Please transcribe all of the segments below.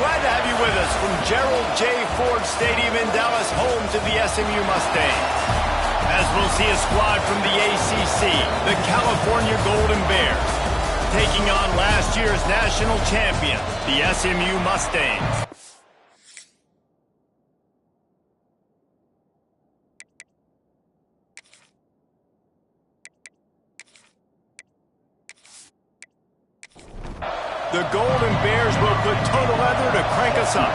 Glad to have you with us from Gerald J. Ford Stadium in Dallas, home to the SMU Mustangs. As we'll see a squad from the ACC, the California Golden Bears, taking on last year's national champion, the SMU Mustangs. The Golden Bears will put total leather to crank us up.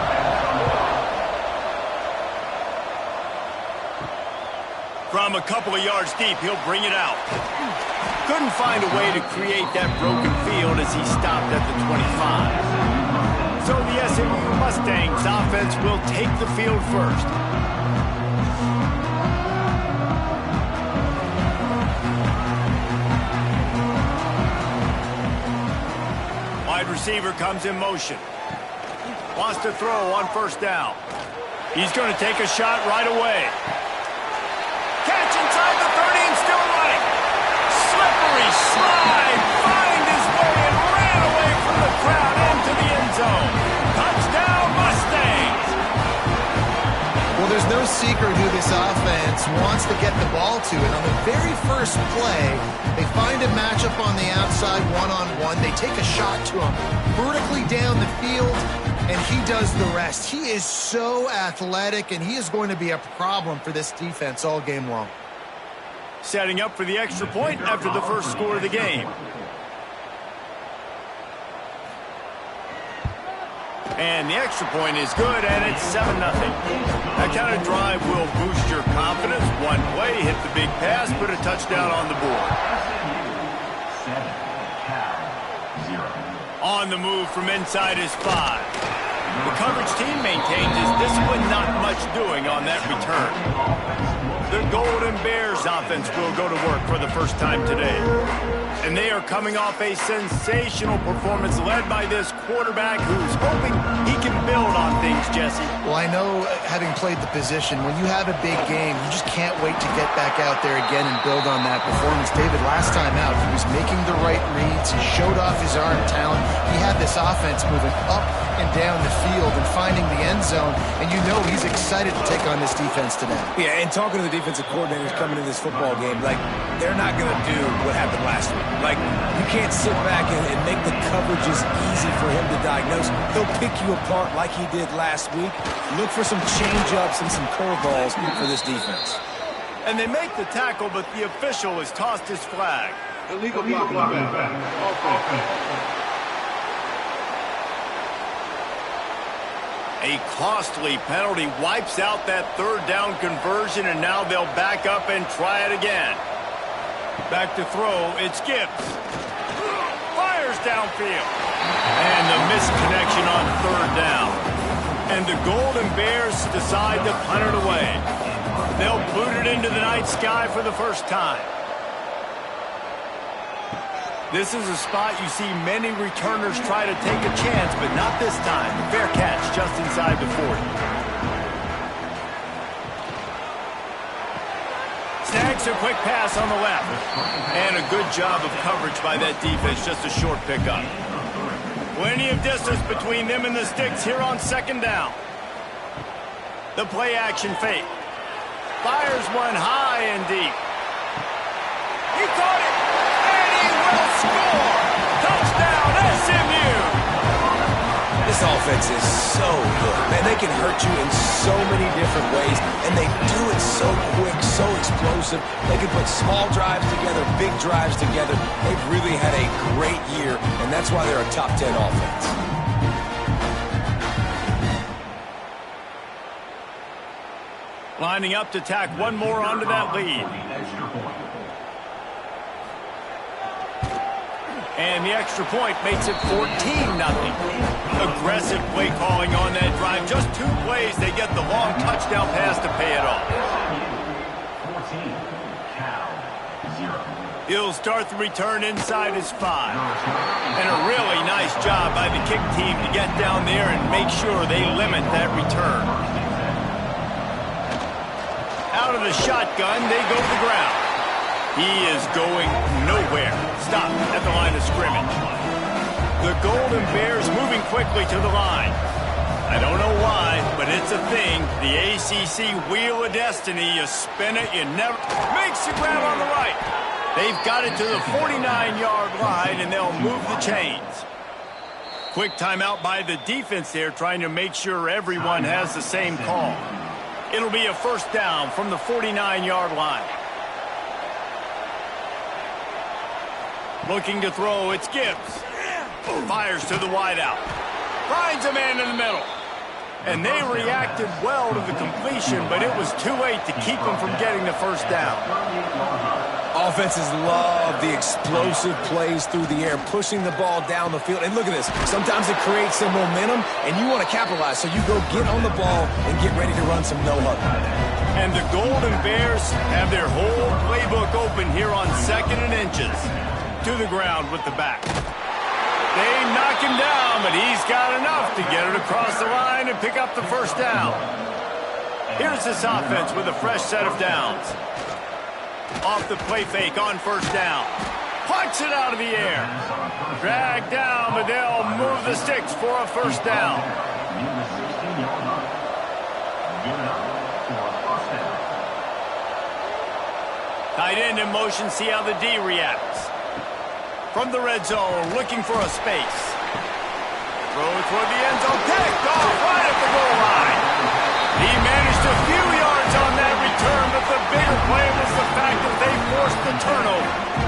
From a couple of yards deep, he'll bring it out. Couldn't find a way to create that broken field as he stopped at the 25. So the SMU Mustangs offense will take the field first. Wide receiver comes in motion. Wants to throw on first down. He's going to take a shot right away. Catch inside the 30 and still running. Slippery slide. Find his way and ran away from the crowd into the end zone. Touchdown Mustangs. Well, there's no secret who this offense wants to get the ball to. And on the very first play, they find a matchup on the outside one-on-one. They take a shot to him vertically down the field, and he does the rest. He is so athletic, and he is going to be a problem for this defense all game long. Setting up for the extra point after the first score of the game. And the extra point is good, and it's 7-0. That kind of drive will boost your confidence. One play, hit the big pass, put a touchdown on the board. On the move from inside his 5. The coverage team maintains his discipline, not much doing on that return. The Golden Bears offense will go to work for the first time today. And they are coming off a sensational performance led by this quarterback who's hoping he can build on things, Jesse. Well, I know, having played the position, when you have a big game, you just can't wait to get back out there again and build on that performance. David, last time out, he was making the right reads. He showed off his arm talent. He had this offense moving up and down the field and finding the end zone, and you know he's excited to take on this defense today. Yeah, and talking to the defensive coordinators coming into this football game, like, they're not going to do what happened last week. Like, you can't sit back and make the coverages easy for him to diagnose. He'll pick you apart like he did last week. Look for some change-ups and some curveballs for this defense. And they make the tackle, but the official has tossed his flag. Illegal blocking. A costly penalty wipes out that third down conversion, and now they'll back up and try it again. Back to throw, it's Gibbs. Fires downfield. And the misconnection on third down. And the Golden Bears decide to punt it away. They'll boot it into the night sky for the first time. This is a spot you see many returners try to take a chance, but not this time. Fair catch just inside the 40. Snags a quick pass on the left. And a good job of coverage by that defense, just a short pickup. Plenty of distance between them and the sticks here on second down. The play action fake. Fires one high and deep. He caught it. Will score! Touchdown, SMU! This offense is so good. Man, they can hurt you in so many different ways, and they do it so quick, so explosive. They can put small drives together, big drives together. They've really had a great year, and that's why they're a top 10 offense. Lining up to tack one more onto that lead. And the extra point makes it 14-0. Aggressive play calling on that drive. Just 2 plays, they get the long touchdown pass to pay it off. He'll start the return inside his 5. And a really nice job by the kick team to get down there and make sure they limit that return. Out of the shotgun, they go to the ground. He is going nowhere. Stopped at the line of scrimmage. The Golden Bears moving quickly to the line. I don't know why, but it's a thing. The ACC Wheel of Destiny. You spin it, you never... Makes the grab on the right. They've got it to the 49-yard line, and they'll move the chains. Quick timeout by the defense there, trying to make sure everyone has the same call. It'll be a first down from the 49-yard line. Looking to throw, it's Gibbs. Fires to the wideout. Finds a man in the middle. And they reacted well to the completion, but it was too late to keep them from getting the first down. Offenses love the explosive plays through the air, pushing the ball down the field. And look at this. Sometimes it creates some momentum, and you want to capitalize. So you go get on the ball and get ready to run some no-huddle. And the Golden Bears have their whole playbook open here on 2nd and inches. To the ground with the back. They knock him down, but he's got enough to get it across the line and pick up the first down. Here's this offense with a fresh set of downs. Off the play fake on first down. Punch it out of the air. Dragged down, but they'll move the sticks for a first down. Tight end in motion, see how the D reacts. From the red zone, looking for a space. Throw toward the end zone, picked off right at the goal line. He managed a few yards on that return, but the bigger play was the fact that they forced the turnover.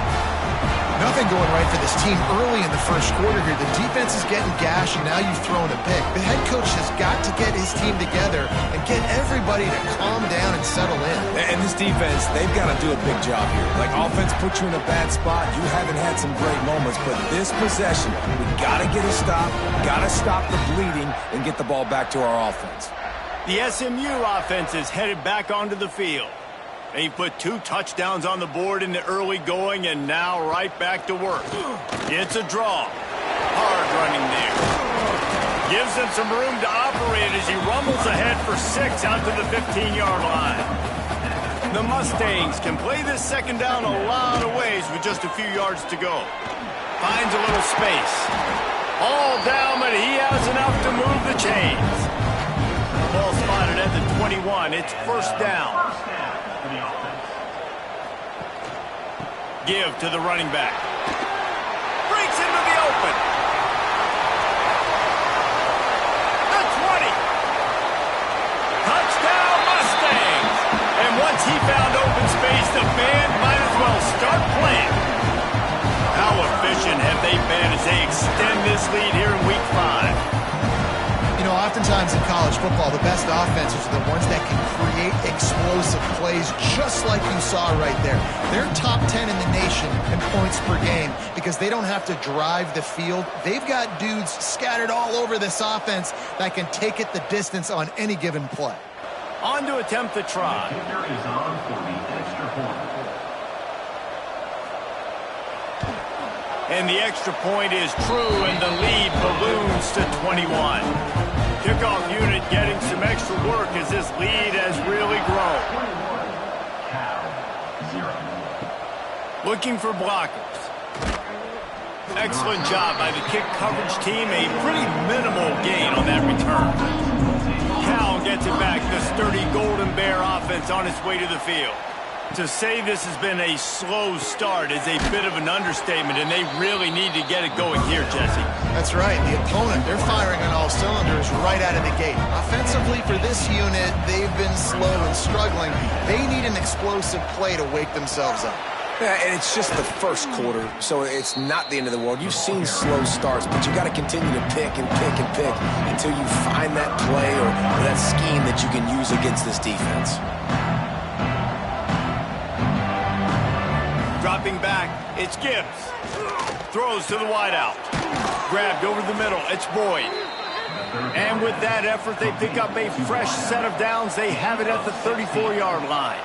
Nothing going right for this team early in the first quarter here. The defense is getting gashed, and now you've thrown a pick. The head coach has got to get his team together and get everybody to calm down and settle in. And this defense, they've got to do a big job here. Like, offense put you in a bad spot. You haven't had some great moments, but this possession, we got to get a stop, got to stop the bleeding, and get the ball back to our offense. The SMU offense is headed back onto the field. They put 2 touchdowns on the board in the early going, and now right back to work. It's a draw. Hard running there. Gives them some room to operate as he rumbles ahead for 6 out to the 15-yard line. The Mustangs can play this second down a lot of ways with just a few yards to go. Finds a little space. All down, but he has enough to move the chains. Ball spotted at the 21. It's first down. Give to the running back. Breaks into the open. The 20. Touchdown Mustangs. And once he found open space, the band might as well start playing. How efficient have they been as they extend this lead here in week 5? You know, oftentimes in college football, the best offenses are the ones that can create explosive plays, just like you saw right there. They're top 10 in the nation in points per game because they don't have to drive the field. They've got dudes scattered all over this offense that can take it the distance on any given play. On to attempt the try. And the extra point is true, and the lead balloons to 21. Kickoff unit getting some extra work as this lead has really grown. Looking for blockers. Excellent job by the kick coverage team. A pretty minimal gain on that return. Cal gets it back. The sturdy Golden Bear offense on its way to the field. To say this has been a slow start is a bit of an understatement, and they really need to get it going here, Jesse. That's right. The opponent, they're firing on all cylinders right out of the gate. Offensively for this unit, they've been slow and struggling. They need an explosive play to wake themselves up. Yeah, and it's just the first quarter, so it's not the end of the world. You've seen slow starts, but you got to continue to pick and pick and pick until you find that play or that scheme that you can use against this defense. Dropping back, it's Gibbs. Throws to the wideout. Grabbed over the middle, it's Boyd. And with that effort, they pick up a fresh set of downs. They have it at the 34-yard line.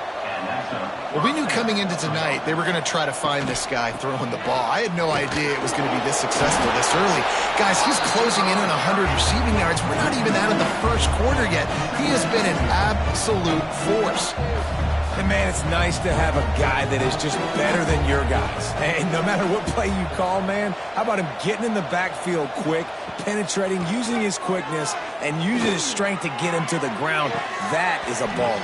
Well, we knew coming into tonight they were going to try to find this guy throwing the ball. I had no idea it was going to be this successful this early. Guys, he's closing in on 100 receiving yards. We're not even out of the first quarter yet. He has been an absolute force. And, man, it's nice to have a guy that is just better than your guys. And no matter what play you call, man, how about him getting in the backfield quick, penetrating, using his quickness, and using his strength to get him to the ground? That is a baller.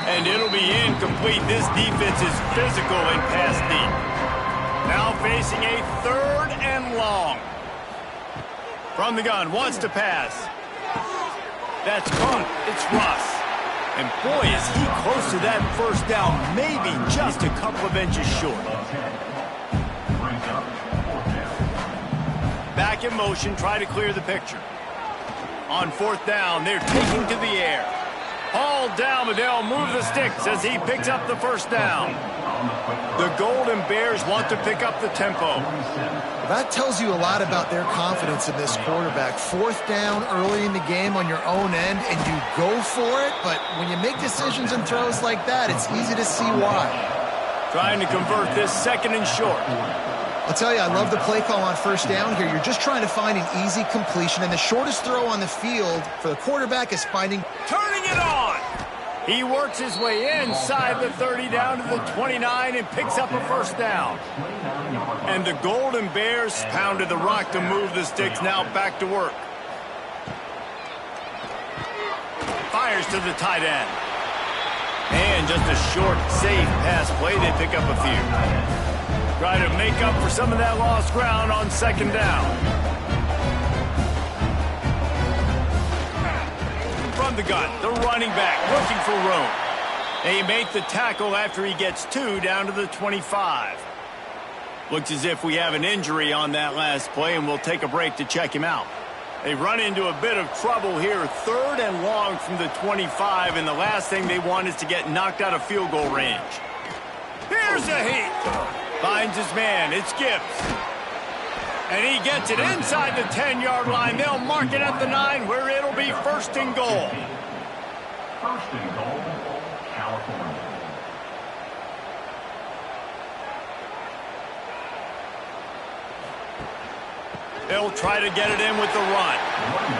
And it'll be incomplete. This defense is physical and pass deep. Now facing a 3rd and long. From the gun, wants to pass. That's caught. It's Russ. And boy, is he close to that first down, maybe just a couple of inches short. Back in motion, try to clear the picture. On 4th down, they're taking to the air. Hauled down, but they'll move the sticks as he picks up the first down. The Golden Bears want to pick up the tempo. That tells you a lot about their confidence in this quarterback. 4th down early in the game on your own end, and you go for it, but when you make decisions and throws like that, it's easy to see why. Trying to convert this 2nd and short. I'll tell you, I love the play call on 1st down here. You're just trying to find an easy completion, and the shortest throw on the field for the quarterback is finding... Turning it on! He works his way inside the 30 down to the 29 and picks up a first down. And the Golden Bears pounded the rock to move the sticks, now back to work. Fires to the tight end. And just a short, safe pass play. They pick up a few. Try to make up for some of that lost ground on 2nd down. From the gun, the running back looking for room. They make the tackle after he gets 2 down to the 25. Looks as if we have an injury on that last play, and we'll take a break to check him out. They run into a bit of trouble here, 3rd and long from the 25, and the last thing they want is to get knocked out of field goal range. Here's a heat. Finds his man. It's Gibbs. And he gets it inside the 10-yard line. They'll mark it at the 9, where it'll be 1st and goal. 1st and goal, California. They'll try to get it in with the run.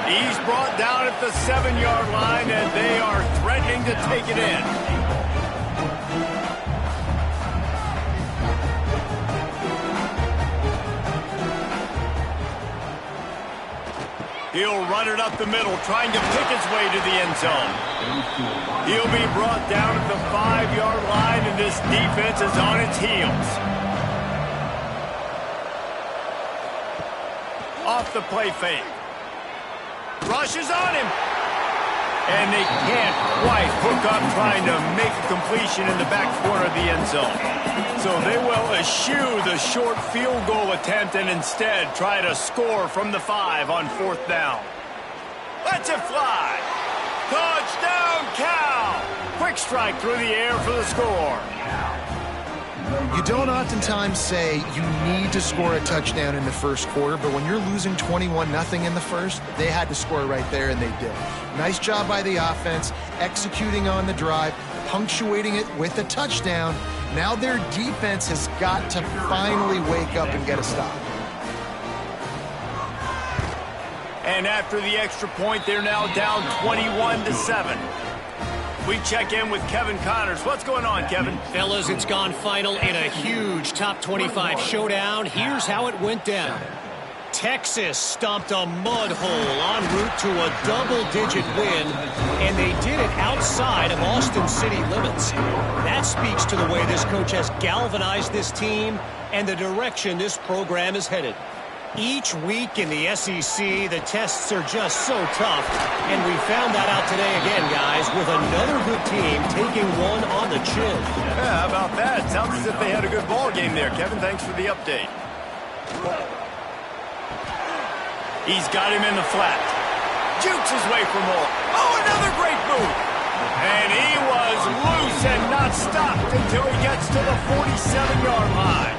He's brought down at the 7-yard line, and they are threatening to take it in. He'll run it up the middle, trying to pick his way to the end zone. He'll be brought down at the 5-yard line, and this defense is on its heels. Off the play fake. Rushes on him. And they can't quite hook up trying to make a completion in the back corner of the end zone. So they will eschew the short field goal attempt and instead try to score from the 5 on 4th down. Lets it fly. Touchdown, Cal! Quick strike through the air for the score. You don't oftentimes say you need to score a touchdown in the first quarter, but when you're losing 21-0 in the first, they had to score right there, and they did. Nice job by the offense, executing on the drive, punctuating it with a touchdown. Now their defense has got to finally wake up and get a stop. And after the extra point, they're now down 21-7. We check in with Kevin Connors. What's going on, Kevin? Fellas, it's gone final in a huge top 25 showdown. Here's how it went down. Texas stomped a mud hole en route to a double-digit win, and they did it outside of Austin city limits. That speaks to the way this coach has galvanized this team and the direction this program is headed. Each week in the SEC, the tests are just so tough, and we found that out today again, guys, with another good team taking one on the chin. Yeah, how about that? Sounds as if they had a good ball game there. Kevin, thanks for the update. He's got him in the flat. Jukes his way for more. Oh, another great move. And he was loose and not stopped until he gets to the 47-yard line.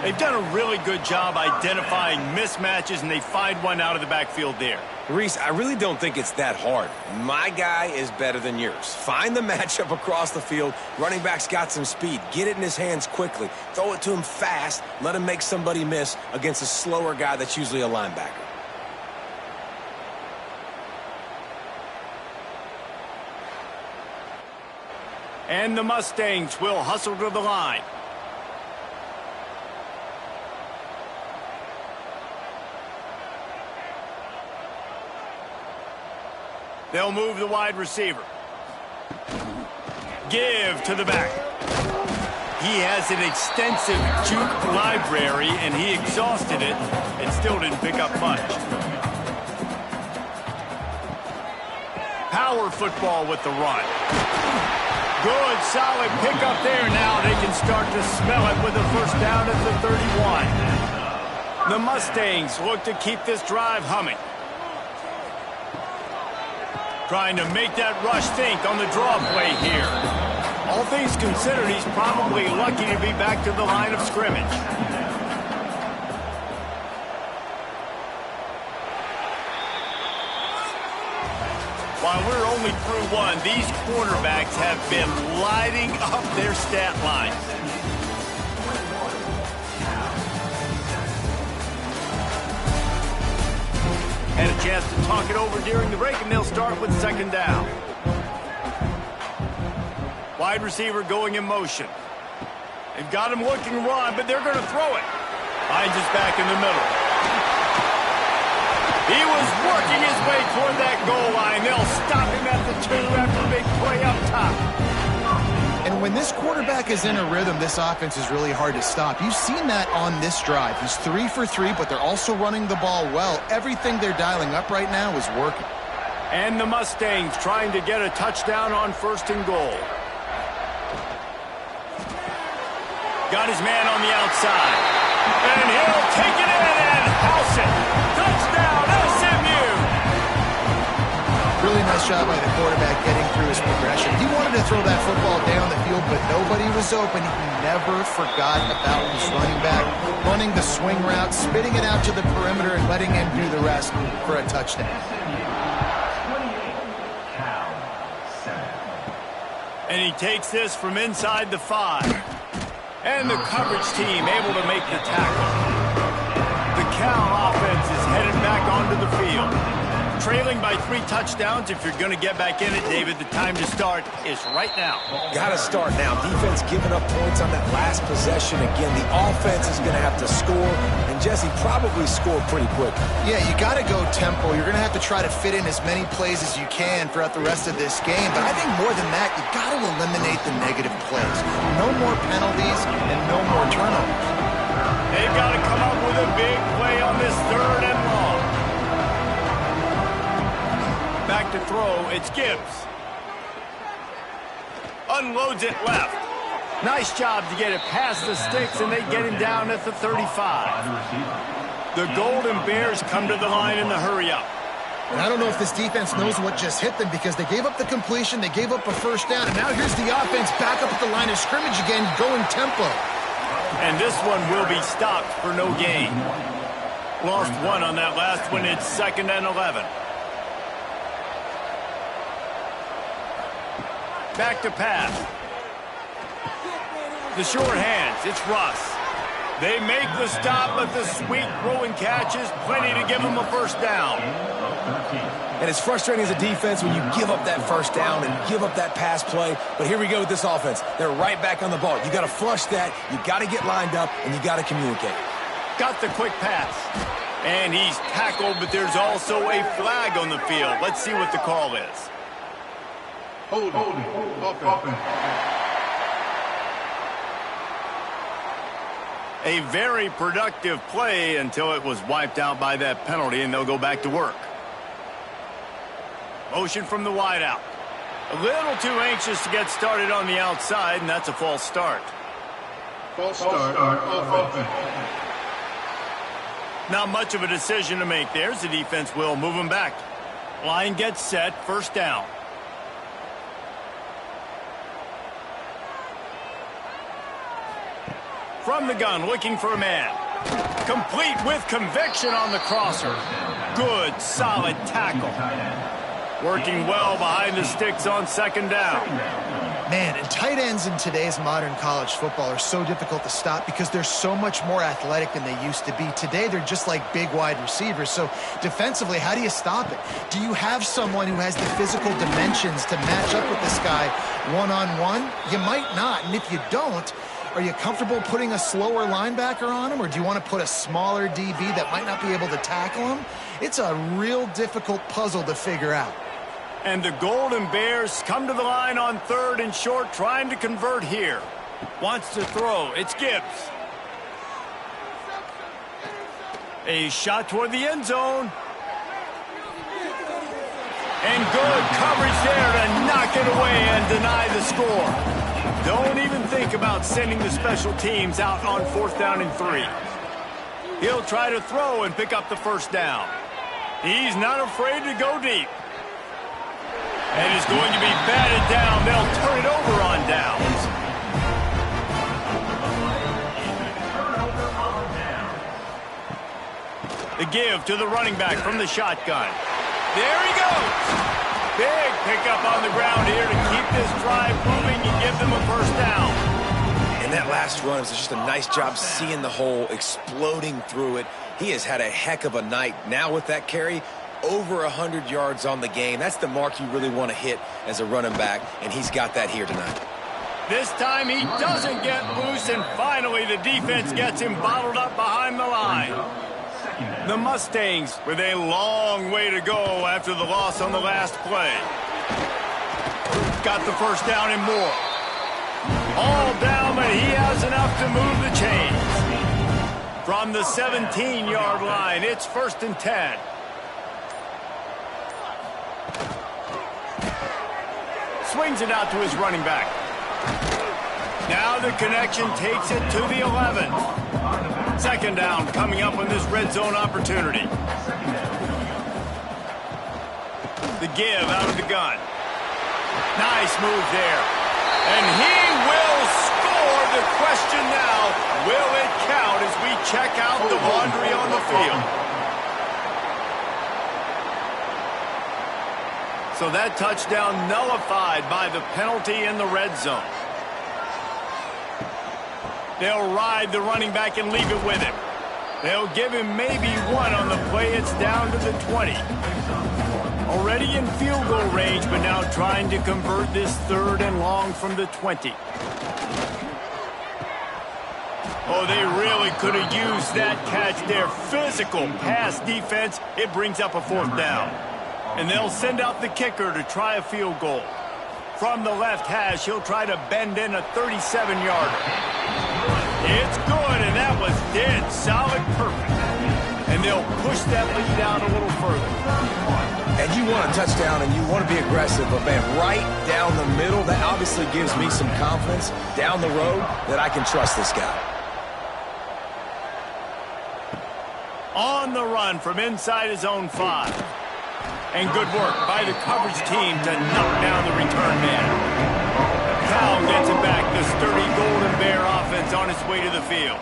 They've done a really good job identifying mismatches, and they find one out of the backfield there. Reese, I really don't think it's that hard. My guy is better than yours. Find the matchup across the field. Running back's got some speed. Get it in his hands quickly. Throw it to him fast. Let him make somebody miss against a slower guy that's usually a linebacker. And the Mustangs will hustle to the line. They'll move the wide receiver. Give to the back. He has an extensive juke library, and he exhausted it and still didn't pick up much. Power football with the run. Good, solid pickup there. Now they can start to smell it with a first down at the 31. The Mustangs look to keep this drive humming. Trying to make that rush think on the draw play here. All things considered, he's probably lucky to be back to the line of scrimmage. While we're only through one, these quarterbacks have been lighting up their stat lines. Had a chance to talk it over during the break, and they'll start with second down. Wide receiver going in motion. They've got him looking to run, but they're going to throw it. Finds his back in the middle. He was working his way toward that goal line. They'll stop him at the 2 after a big play up top. And when this quarterback is in a rhythm, this offense is really hard to stop. You've seen that on this drive. He's 3 for 3, but they're also running the ball well. Everything they're dialing up right now is working. And the Mustangs trying to get a touchdown on first and goal. Got his man on the outside. And he'll take it in and house it. Touchdown, SMU! Really nice job by the quarterback getting through his progression. He wanted to throw that football down the field, but nobody was open. He never forgot about his running back, running the swing route, spitting it out to the perimeter, and letting him do the rest for a touchdown. And he takes this from inside the 5. And the coverage team able to make the tackle. The Cal offense is headed back onto the field. Trailing by 3 touchdowns. If you're going to get back in it, David, the time to start is right now. Got to start now. Defense giving up points on that last possession. Again, the offense is going to have to score, and Jesse probably score pretty quick. Yeah, you got to go tempo. You're going to have to try to fit in as many plays as you can throughout the rest of this game. But I think more than that, you got to eliminate the negative plays. No more penalties and no more turnovers. They've got to come up with a big play on this 3rd and long. Back to throw, it's Gibbs. Unloads it left. Nice job to get it past the sticks, and they get him down at the 35. The Golden Bears come to the line in the hurry-up. And I don't know if this defense knows what just hit them, because they gave up the completion, they gave up a first down, and now here's the offense back up at the line of scrimmage again, going tempo. And this one will be stopped for no gain. Lost 1 on that last one. It's 2nd and 11. Back to pass. The short hands. It's Russ. They make the stop, but the sweet throw and catch is plenty to give them a first down. And it's frustrating as a defense when you give up that first down and give up that pass play. But here we go with this offense. They're right back on the ball. You got to flush that. You got to get lined up, and you got to communicate. Got the quick pass. And he's tackled, but there's also a flag on the field. Let's see what the call is. Holding. Offense. A very productive play until it was wiped out by that penalty, and they'll go back to work. Motion from the wideout. A little too anxious to get started on the outside, and that's a false start. False start. Offense. Not much of a decision to make there. The defense will move him back. Line gets set, first down. From the gun, looking for a man. Complete with conviction on the crosser. Good, solid tackle. Working well behind the sticks on second down. Man, and tight ends in today's modern college football are so difficult to stop because they're so much more athletic than they used to be. Today, they're just like big wide receivers. So defensively, how do you stop it? Do you have someone who has the physical dimensions to match up with this guy one-on-one? You might not, and if you don't, are you comfortable putting a slower linebacker on him, or do you want to put a smaller DB that might not be able to tackle him? It's a real difficult puzzle to figure out. And the Golden Bears come to the line on 3rd and short, trying to convert here. Wants to throw. It's Gibbs. A shot toward the end zone. And good coverage there to knock it away and deny the score. Don't even think about sending the special teams out on 4th down and 3. He'll try to throw and pick up the first down. He's not afraid to go deep. And it's going to be batted down. They'll turn it over on downs. The give to the running back from the shotgun. There he goes. Big pickup on the ground here to keep this drive moving and give them a first down. And that last run was just a nice job seeing the hole, exploding through it. He has had a heck of a night. Now with that carry, over 100 yards on the game. That's the mark you really want to hit as a running back, and he's got that here tonight. This time he doesn't get loose, and finally the defense gets him bottled up behind the line. The Mustangs with a long way to go after the loss on the last play. Got the first down and more. All down, but he has enough to move the chains. From the 17-yard line, it's 1st and 10. Swings it out to his running back. Now the connection takes it to the 11. 2nd down coming up on this red zone opportunity. The give out of the gun. Nice move there. And he will score. The question now, will it count as we check out the laundry on the field? So that touchdown nullified by the penalty in the red zone. They'll ride the running back and leave it with him. They'll give him maybe one on the play. It's down to the 20. Already in field goal range, but now trying to convert this 3rd and long from the 20. Oh, they really could have used that catch there. Physical pass defense. It brings up a 4th down. And they'll send out the kicker to try a field goal. From the left hash, he'll try to bend in a 37-yarder. It's good, and that was dead solid perfect. And they'll push that lead out a little further. And you want a touchdown, and you want to be aggressive, but man, right down the middle, that obviously gives me some confidence down the road that I can trust this guy. On the run from inside his own 5. And good work by the coverage team to knock down the return man. Cal gets it back. The sturdy Golden Bear offense on its way to the field.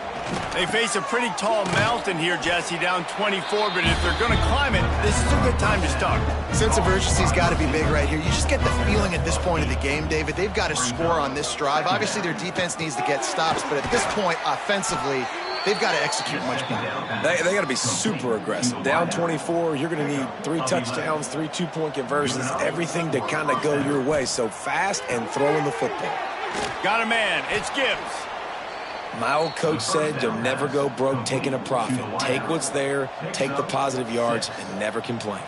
They face a pretty tall mountain here, Jesse, down 24, but if they're going to climb it, this is a good time to start. Sense of urgency's got to be big right here. You just get the feeling at this point of the game, David, they've got to score on this drive. Obviously, their defense needs to get stops, but at this point, offensively, they've got to execute much better. They got to be super aggressive. Down 24, you're going to need 3 touchdowns, 3 two-point conversions, everything to kind of go your way. So fast and throwing the football. Got a man. It's Gibbs. My old coach said you'll never go broke taking a profit. Take what's there, take the positive yards, and never complain.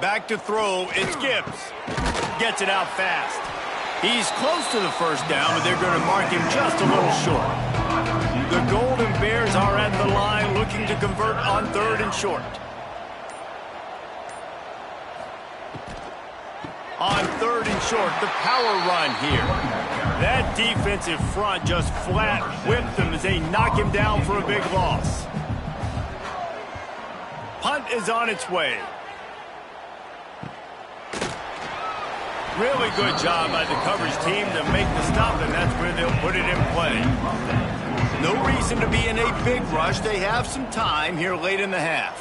Back to throw. It's Gibbs. Gets it out fast. He's close to the first down, but they're going to mark him just a little short. The Golden Bears are at the line looking to convert on 3rd and short. On 3rd and short, the power run here. That defensive front just flat whipped them as they knock him down for a big loss. Punt is on its way. Really good job by the coverage team to make the stop, and that's where they'll put it in play. No reason to be in a big rush. They have some time here late in the half.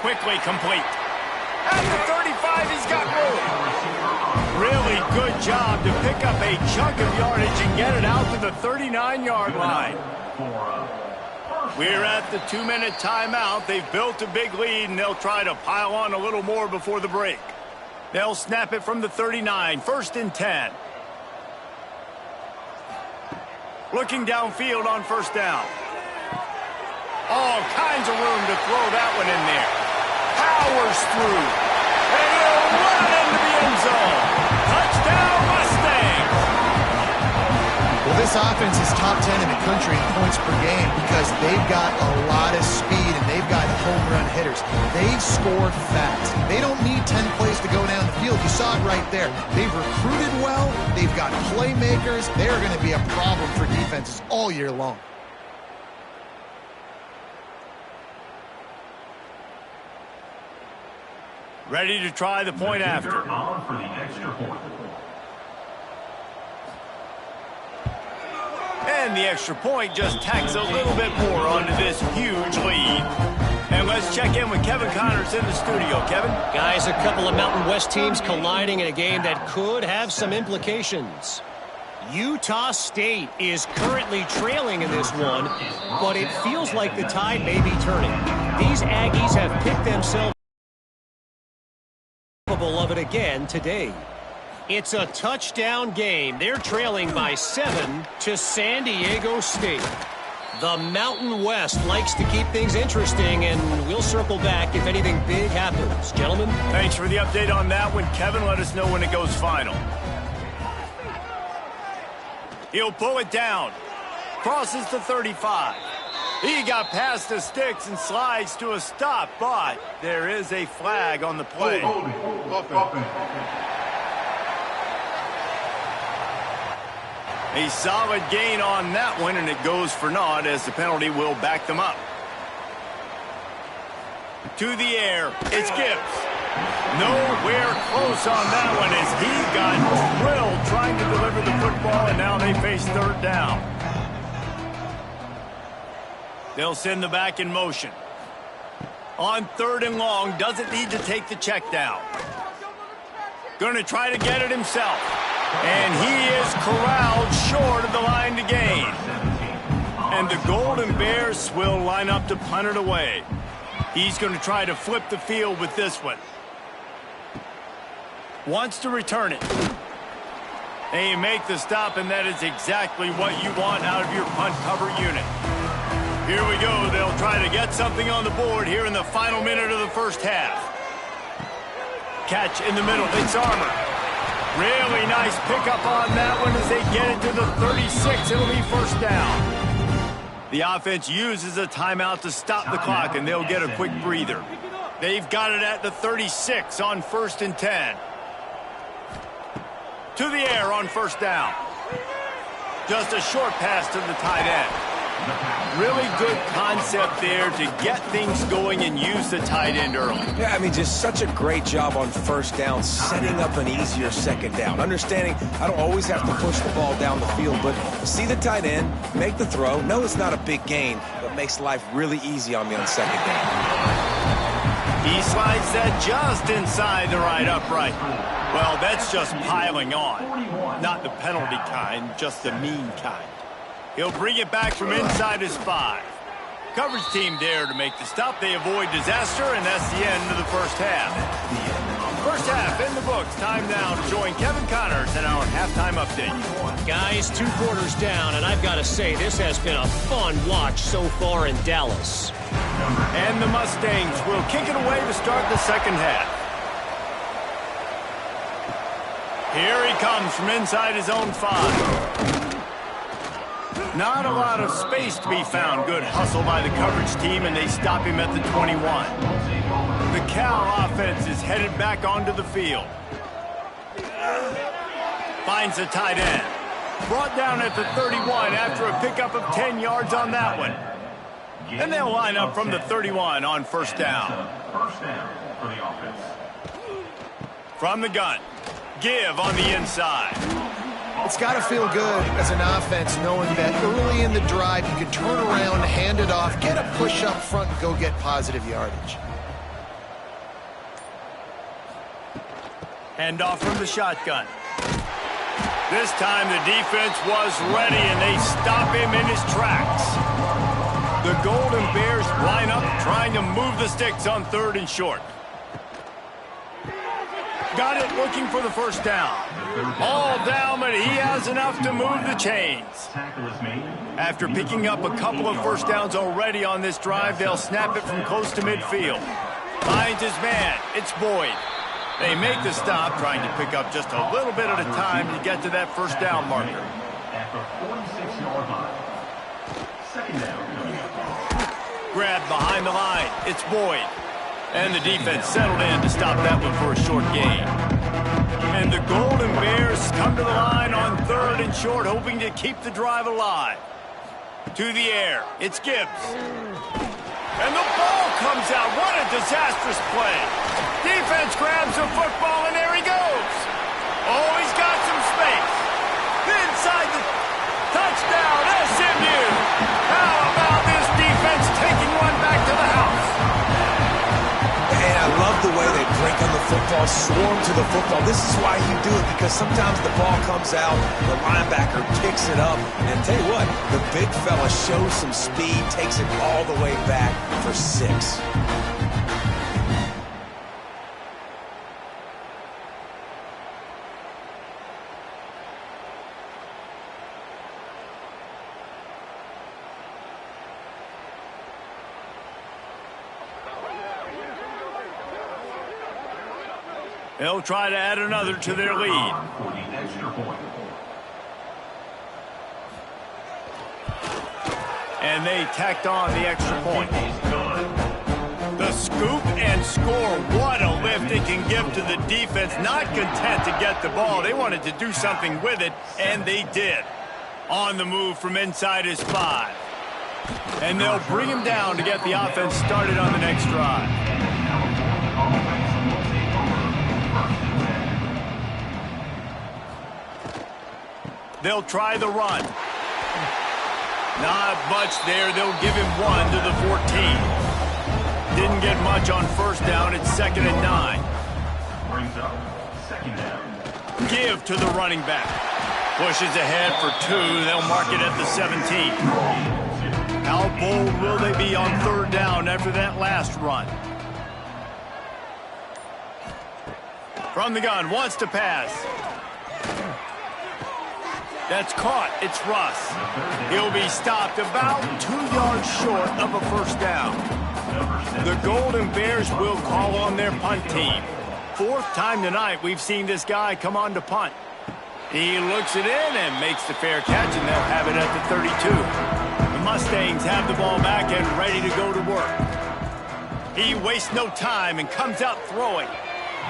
Quickly complete. At the 35, he's got room. Really good job to pick up a chunk of yardage and get it out to the 39-yard line. We're at the 2-minute timeout. They've built a big lead, and they'll try to pile on a little more before the break. They'll snap it from the 39, 1st and 10. Looking downfield on 1st down. All kinds of room to throw that one in there. Powers through. And he'll run into the end zone. Touchdown, Mustangs! Well, this offense is top 10 in the country in points per game because they've got a lot of speed and they've got home run hitters. They score fast. They don't need 10 plays to go down the field. You saw it right there. They've recruited well. They've got playmakers. They're going to be a problem for defenses all year long. Ready to try the point after. And the extra point just tacks a little bit more onto this huge lead. And let's check in with Kevin Connors in the studio. Kevin? Guys, a couple of Mountain West teams colliding in a game that could have some implications. Utah State is currently trailing in this one, but it feels like the tide may be turning. These Aggies have picked themselves of it again today. It's a touchdown game. They're trailing by 7 to San Diego State. The Mountain West likes to keep things interesting, and we'll circle back if anything big happens. Gentlemen? Thanks for the update on that one, Kevin. Let us know when it goes final. He'll pull it down. Crosses the 35. He got past the sticks and slides to a stop, but there is a flag on the play. A solid gain on that one, and it goes for naught as the penalty will back them up. To the air, it's Gibbs. Nowhere close on that one as he got drilled trying to deliver the football, and now they face 3rd down. They'll send the back in motion. On 3rd and long, doesn't need to take the check down. Going to try to get it himself. And he is corralled short of the line to gain. And the Golden Bears will line up to punt it away. He's going to try to flip the field with this one. Wants to return it. They make the stop, and that is exactly what you want out of your punt cover unit. Here we go. They'll try to get something on the board here in the final minute of the 1st half. Catch in the middle. It's Armour. Really nice pickup on that one as they get it to the 36. It'll be 1st down. The offense uses a timeout to stop the clock, and they'll get a quick breather. They've got it at the 36 on 1st and 10. To the air on 1st down. Just a short pass to the tight end. Really good concept there to get things going and use the tight end early. Yeah, I mean, just such a great job on 1st down, setting up an easier 2nd down. Understanding I don't always have to push the ball down the field, but see the tight end, make the throw. No, it's not a big gain, but makes life really easy on me on 2nd down. He slides that just inside the right upright. Well, that's just piling on. Not the penalty kind, just the mean kind. He'll bring it back from inside his 5. Coverage team there to make the stop. They avoid disaster, and that's the end of the 1st half. 1st half in the books. Time now to join Kevin Connors in our halftime update. Guys, 2 quarters down, and I've got to say, this has been a fun watch so far in Dallas. And the Mustangs will kick it away to start the 2nd half. Here he comes from inside his own 5. Not a lot of space to be found. Good hustle by the coverage team, and they stop him at the 21. The Cal offense is headed back onto the field. Finds the tight end. Brought down at the 31 after a pickup of 10 yards on that one. And they'll line up from the 31 on 1st down. From the gun. Give on the inside. It's got to feel good as an offense knowing that early in the drive you can turn around, hand it off, get a push up front, and go get positive yardage. Hand off from the shotgun. This time the defense was ready, and they stop him in his tracks. The Golden Bears line up, trying to move the sticks on 3rd and short. Got it, looking for the first down. All down, but he has enough to move the chains. After picking up a couple of first downs already on this drive, they'll snap it from close to midfield. Finds his man. It's Boyd. They make the stop, trying to pick up just a little bit at a time to get to that first down marker. After a 46-yard line. Second down. Grabbed behind the line. It's Boyd. And the defense settled in to stop that one for a short gain. And the Golden Bears come to the line on 3rd and short, hoping to keep the drive alive. To the air. It's Gibbs. And the ball comes out. What a disastrous play. Defense grabs the football, and there he goes. Oh, he's got some space. Inside the touchdown, SMU. How about this defense taking one back to the house? And I love the way they break on the football, swarm to the football. This is why you do it, because sometimes the ball comes out, the linebacker picks it up, and tell you what, the big fella shows some speed, takes it all the way back for 6. They'll try to add another to their lead. And they tacked on the extra point. The scoop and score. What a lift it can give to the defense. Not content to get the ball. They wanted to do something with it, and they did. On the move from inside his 5. And they'll bring him down to get the offense started on the next drive. They'll try the run. Not much there. They'll give him 1 to the 14. Didn't get much on first down. It's 2nd and 9. Brings up 2nd down. Give to the running back. Pushes ahead for 2. They'll mark it at the 17. How bold will they be on 3rd down after that last run? From the gun, wants to pass. That's caught. It's Russ. He'll be stopped about 2 yards short of a first down. The Golden Bears will call on their punt team. 4th time tonight we've seen this guy come on to punt. He looks it in and makes the fair catch, and they'll have it at the 32. The Mustangs have the ball back and ready to go to work. He wastes no time and comes out throwing.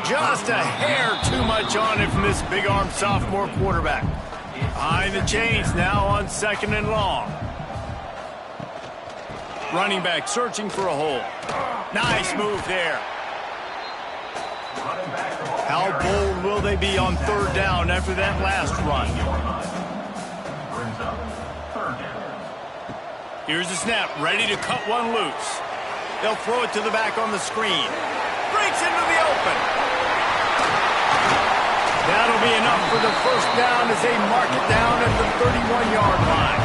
Just a hair too much on it from this big-armed sophomore quarterback. Behind the chains now on 2nd and long. Running back searching for a hole. Nice move there. How bold will they be on 3rd down after that last run? Here's the snap, ready to cut one loose. They'll throw it to the back on the screen. Breaks into the open. That'll be enough for the first down as they mark it down at the 31-yard line.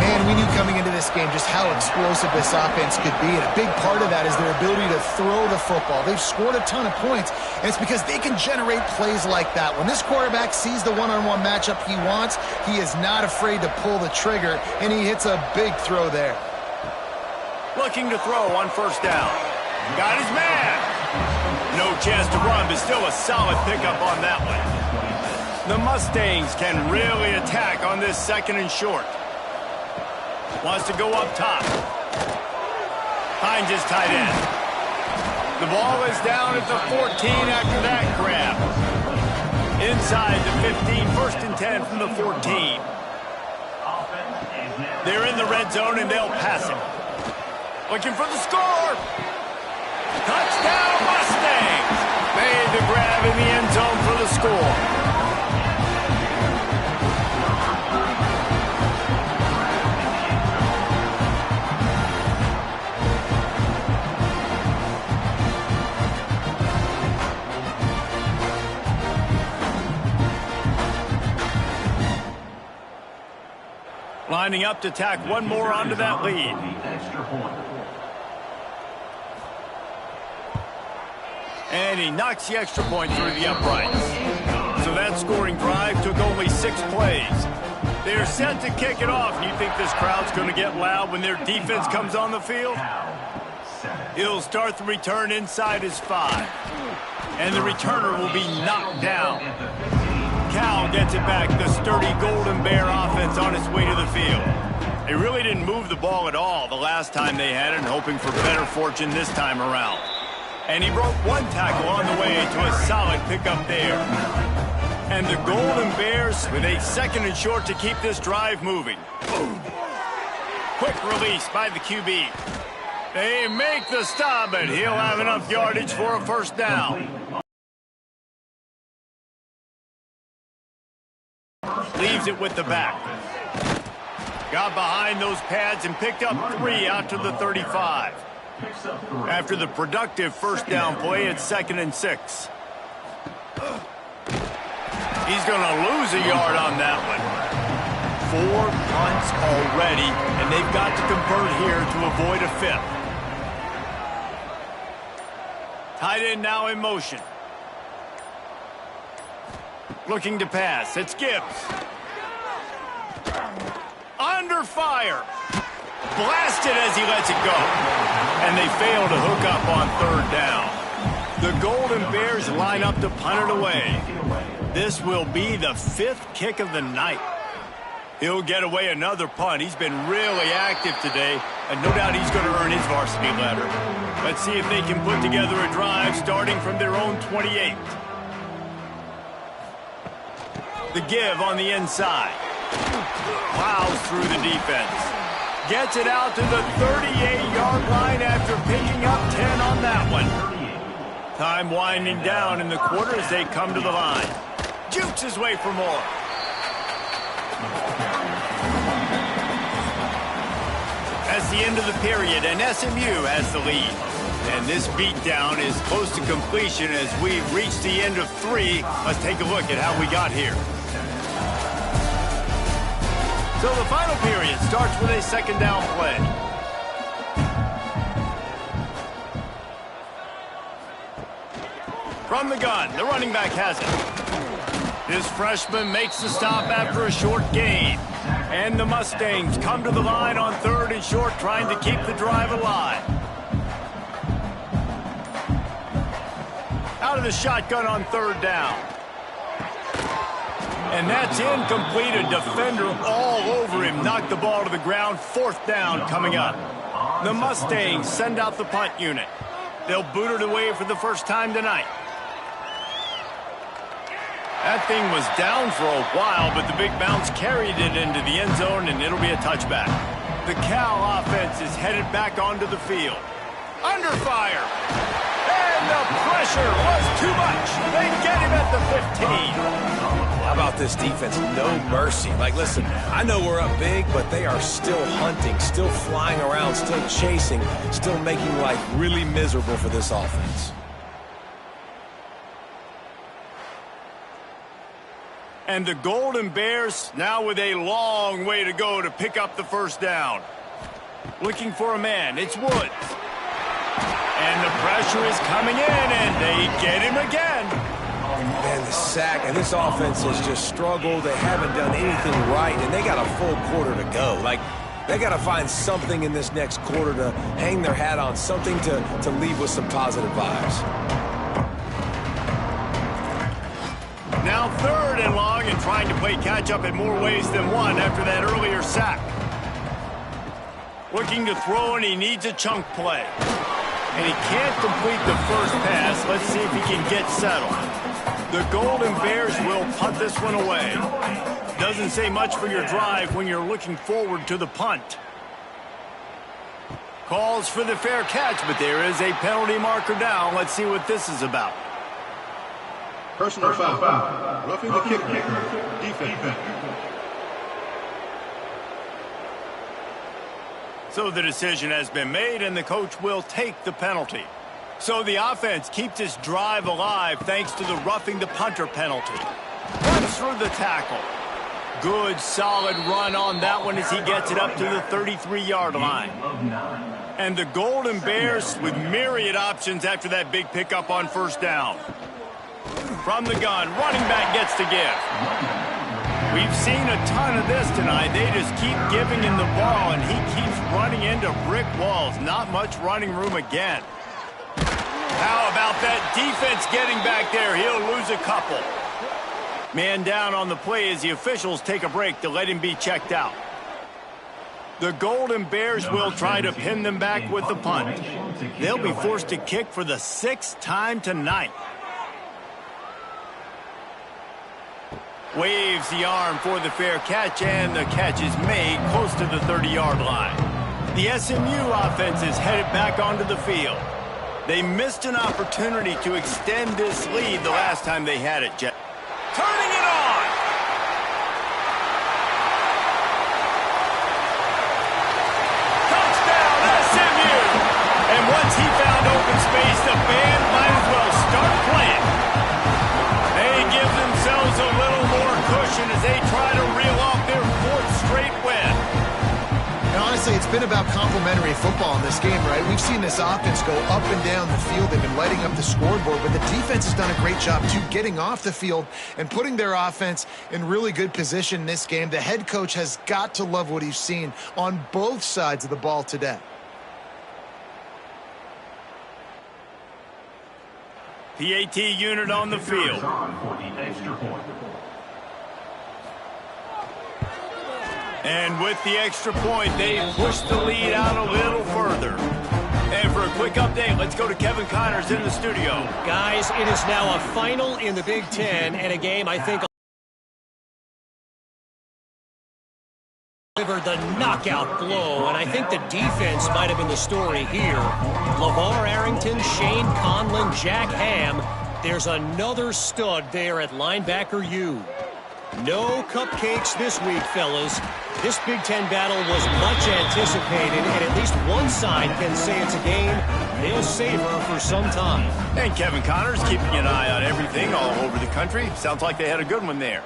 Man, we knew coming into this game just how explosive this offense could be, and a big part of that is their ability to throw the football. They've scored a ton of points, and it's because they can generate plays like that. When this quarterback sees the one-on-one matchup he wants, he is not afraid to pull the trigger, and he hits a big throw there. Looking to throw on first down. Got his man. No chance to run, but still a solid pickup on that one. The Mustangs can really attack on this 2nd and short. Wants to go up top. Finds his tight end. The ball is down at the 14 after that grab. Inside the 15, 1st and 10 from the 14. They're in the red zone and they'll pass it. Looking for the score. Touchdown Mustangs! Made the grab in the end zone for the score. Lining up to tack one more onto that lead. Extra point. And he knocks the extra point through the uprights. So that scoring drive took only 6 plays. They're set to kick it off. And you think this crowd's going to get loud when their defense comes on the field? He'll start the return inside his 5. And the returner will be knocked down. Cal gets it back. The sturdy Golden Bear offense on its way to the field. They really didn't move the ball at all the last time they had it, and hoping for better fortune this time around. And he broke one tackle on the way to a solid pickup there. And the Golden Bears with a 2nd and short to keep this drive moving. Quick release by the QB. They make the stop, but he'll have enough yardage for a first down. Leaves it with the back. Got behind those pads and picked up 3 out to the 35. After the productive first down play, it's 2nd and 6. He's going to lose a yard on that one. 4 punts already, and they've got to convert here to avoid a 5th. Tight end now in motion. Looking to pass. It's Gibbs. Under fire. Blasted as he lets it go. And they fail to hook up on 3rd down. The Golden Bears line up to punt it away. This will be the 5th kick of the night. He'll get away another punt. He's been really active today, and no doubt he's going to earn his varsity letter. Let's see if they can put together a drive starting from their own 28. The give on the inside. Plows through the defense. Gets it out to the 38-yard line after picking up 10 on that one. Time winding down in the quarter as they come to the line. Jukes his way for more. That's the end of the period, and SMU has the lead. And this beatdown is close to completion as we've reached the end of 3. Let's take a look at how we got here. So the final period starts with a 2nd down play. From the gun, the running back has it. This freshman makes the stop after a short gain. And the Mustangs come to the line on 3rd and short, trying to keep the drive alive. Out of the shotgun on 3rd down. And that's incomplete. A defender all over him. Knocked the ball to the ground. 4th down coming up. The Mustangs send out the punt unit. They'll boot it away for the first time tonight. That thing was down for a while, but the big bounce carried it into the end zone, and it'll be a touchback. The Cal offense is headed back onto the field. Under fire. And the pressure was too much. They get him at the 15. How about this defense? No mercy. Like, listen, I know we're up big, but they are still hunting, still flying around, still chasing, still making life really miserable for this offense. And the Golden Bears now with a long way to go to pick up the first down. Looking for a man. It's Woods. And the pressure is coming in, and they get him again. Man, the sack, and this offense has just struggled. They haven't done anything right, and they got a full quarter to go. Like, they got to find something in this next quarter to hang their hat on, something to leave with some positive vibes. Now 3rd and long, and trying to play catch-up in more ways than one after that earlier sack. Looking to throw, and he needs a chunk play. And he can't complete the first pass. Let's see if he can get settled. The Golden Bears will punt this one away. Doesn't say much for your drive when you're looking forward to the punt. Calls for the fair catch, but there is a penalty marker down. Let's see what this is about. Personal foul. Roughing the kicker. Defense. So the decision has been made, and the coach will take the penalty. So the offense keeps its drive alive thanks to the roughing the punter penalty. Runs through the tackle. Good, solid run on that one as he gets it up to the 33-yard line. And the Golden Bears with myriad options after that big pickup on first down. From the gun, running back gets to give. We've seen a ton of this tonight. They just keep giving him the ball, and he keeps running into brick walls. Not much running room again. How about that defense getting back there? He'll lose a couple. Man down on the play as the officials take a break to let him be checked out. The Golden Bears will try to pin them back with the punt. They'll be forced to kick for the 6th time tonight. Waves the arm for the fair catch, and the catch is made close to the 30-yard line. The SMU offense is headed back onto the field. They missed an opportunity to extend this lead the last time they had it, Jeff. Turning it on! Touchdown, SMU! And once he found open space, the band might as well start playing. They give themselves a little more cushion as they try to reel off their 4th straight win. And honestly, it's been about complementary football in this game, right? We've seen this offense go up and down the field. They've been lighting up the scoreboard, but the defense has done a great job, too, getting off the field and putting their offense in really good position in this game. The head coach has got to love what he's seen on both sides of the ball today. PAT unit on the field. And with the extra point, they push the lead out a little further. And for a quick update, let's go to Kevin Connors in the studio. Guys, it is now a final in the Big Ten, and a game I think delivered the knockout blow, and I think the defense might have been the story here. LeVar Arrington, Shane Conlon, Jack Ham. There's another stud there at linebacker U. No cupcakes this week, fellas. This Big Ten battle was much anticipated, and at least one side can say it's a game they'll savor for some time. And Kevin Connors keeping an eye on everything all over the country. Sounds like they had a good one there.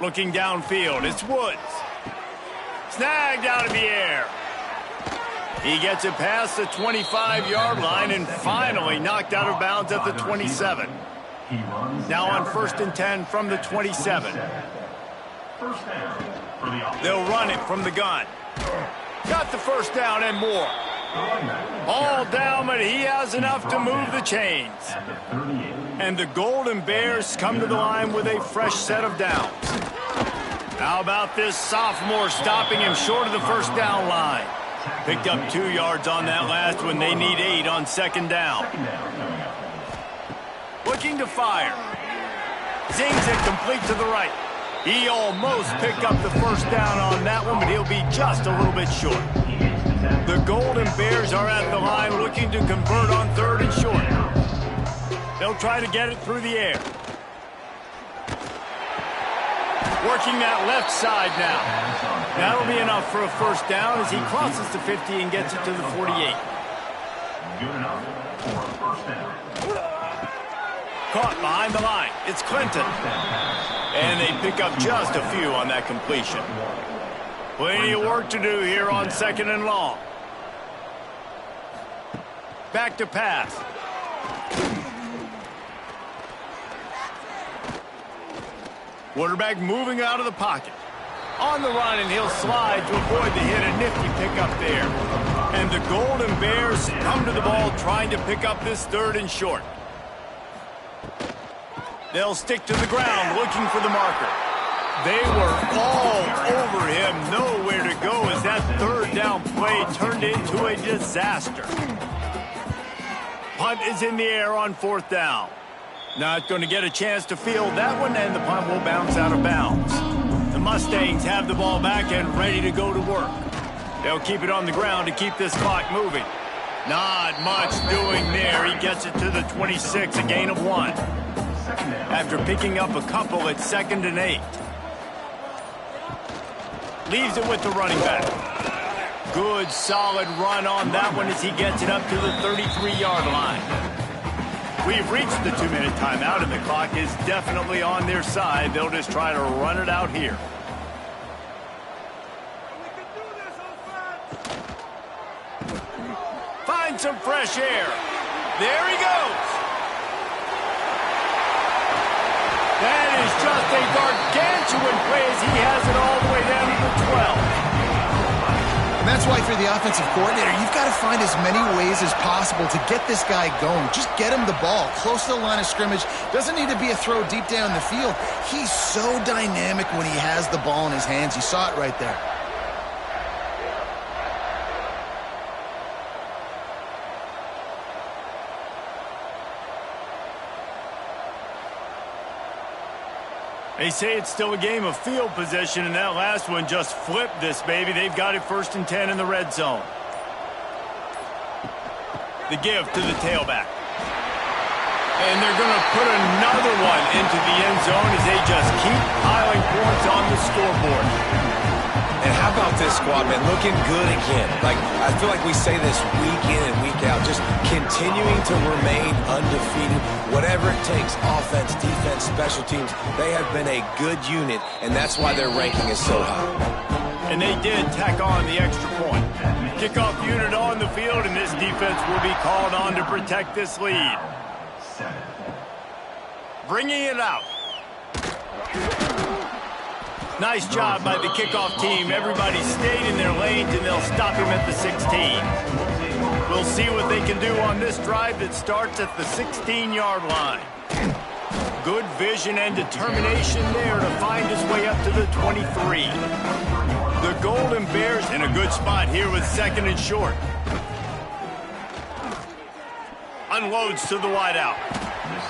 Looking downfield, it's Woods. Snagged out of the air. He gets it past the 25-yard line and finally knocked out of bounds at the 27. Now on 1st and 10 from the 27. They'll run it from the gun. Got the first down and more. All down, but he has enough to move the chains. And the Golden Bears come to the line with a fresh set of downs. How about this sophomore stopping him short of the first down line? Picked up 2 yards on that last one. They need 8 on 2nd down. Looking to fire. Zings it complete to the right. He almost picked up the first down on that one, but he'll be just a little bit short. The Golden Bears are at the line looking to convert on 3rd and short. They'll try to get it through the air. Working that left side now. That'll be enough for a first down as he crosses the 50 and gets it to the 48. Good enough for a first down. Caught behind the line. It's Clinton. And they pick up just a few on that completion. Plenty of work to do here on 2nd and long. Back to pass. Quarterback moving out of the pocket. On the run, and he'll slide to avoid the hit. A nifty pickup there. And the Golden Bears come to the ball trying to pick up this 3rd and short. They'll stick to the ground looking for the marker. They were all over him. Nowhere to go as that 3rd down play turned into a disaster. Punt is in the air on 4th down. Not going to get a chance to field that one, and the punt will bounce out of bounds. The Mustangs have the ball back and ready to go to work. They'll keep it on the ground to keep this clock moving. Not much doing there. He gets it to the 26, a gain of 1. After picking up a couple at 2nd and 8. Leaves it with the running back. Good, solid run on that one as he gets it up to the 33-yard line. We've reached the 2-minute timeout, and the clock is definitely on their side. They'll just try to run it out here. some fresh air. There he goes. That is just a gargantuan play as he has it all the way down to the 12. And that's why for the offensive coordinator, you've got to find as many ways as possible to get this guy going. Just get him the ball close to the line of scrimmage. Doesn't need to be a throw deep down the field. He's so dynamic when he has the ball in his hands. You saw it right there. They say it's still a game of field position, and that last one just flipped this baby. They've got it 1st and 10 in the red zone. The give to the tailback. And they're going to put another one into the end zone as they just keep piling points on the scoreboard. And how about this squad, man? Looking good again. Like, I feel like we say this week in and week out, just continuing to remain undefeated. Whatever it takes, offense, defense, special teams, they have been a good unit, and that's why their ranking is so high. And they did tack on the extra point. Kickoff unit on the field, and this defense will be called on to protect this lead. Bringing it out. Nice job by the kickoff team. Everybody stayed in their lanes, and they'll stop him at the 16. We'll see what they can do on this drive that starts at the 16-yard line. Good vision and determination there to find his way up to the 23. The Golden Bears in a good spot here with 2nd and short. Unloads to the wideout.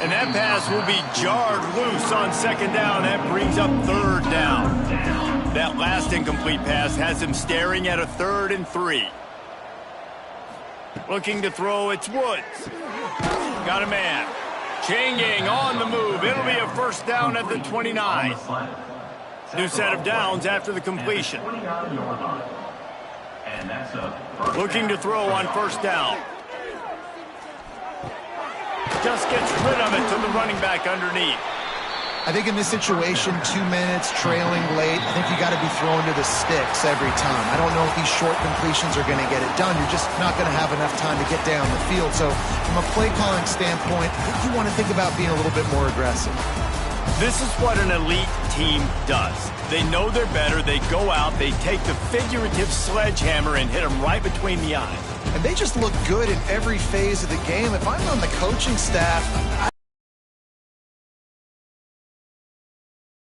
And that pass will be jarred loose on 2nd down. That brings up 3rd down. That last incomplete pass has him staring at a 3rd and 3. Looking to throw, it's Woods. Got a man. Chain gang on the move. It'll be a 1st down at the 29. New set of downs after the completion. Looking to throw on 1st down. Just gets rid of it to the running back underneath. I think in this situation, 2 minutes, trailing late, I think you got to be throwing to the sticks every time. I don't know if these short completions are going to get it done. You're just not going to have enough time to get down the field. So from a play calling standpoint, I think you want to think about being a little bit more aggressive. This is what an elite team does. They know they're better. They go out. They take the figurative sledgehammer and hit them right between the eyes. And they just look good in every phase of the game. If I'm on the coaching staff,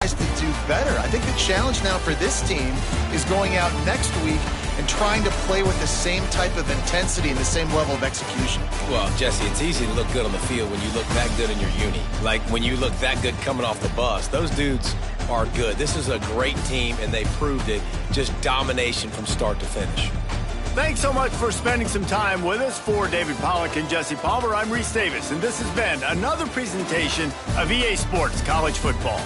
to do better. I think the challenge now for this team is going out next week and trying to play with the same type of intensity and the same level of execution. Well, Jesse, it's easy to look good on the field when you look that good in your uni. Like when you look that good coming off the bus. Those dudes are good. This is a great team, and they proved it. Just domination from start to finish. Thanks so much for spending some time with us. For David Pollack and Jesse Palmer, I'm Reese Davis, and this has been another presentation of EA Sports College Football.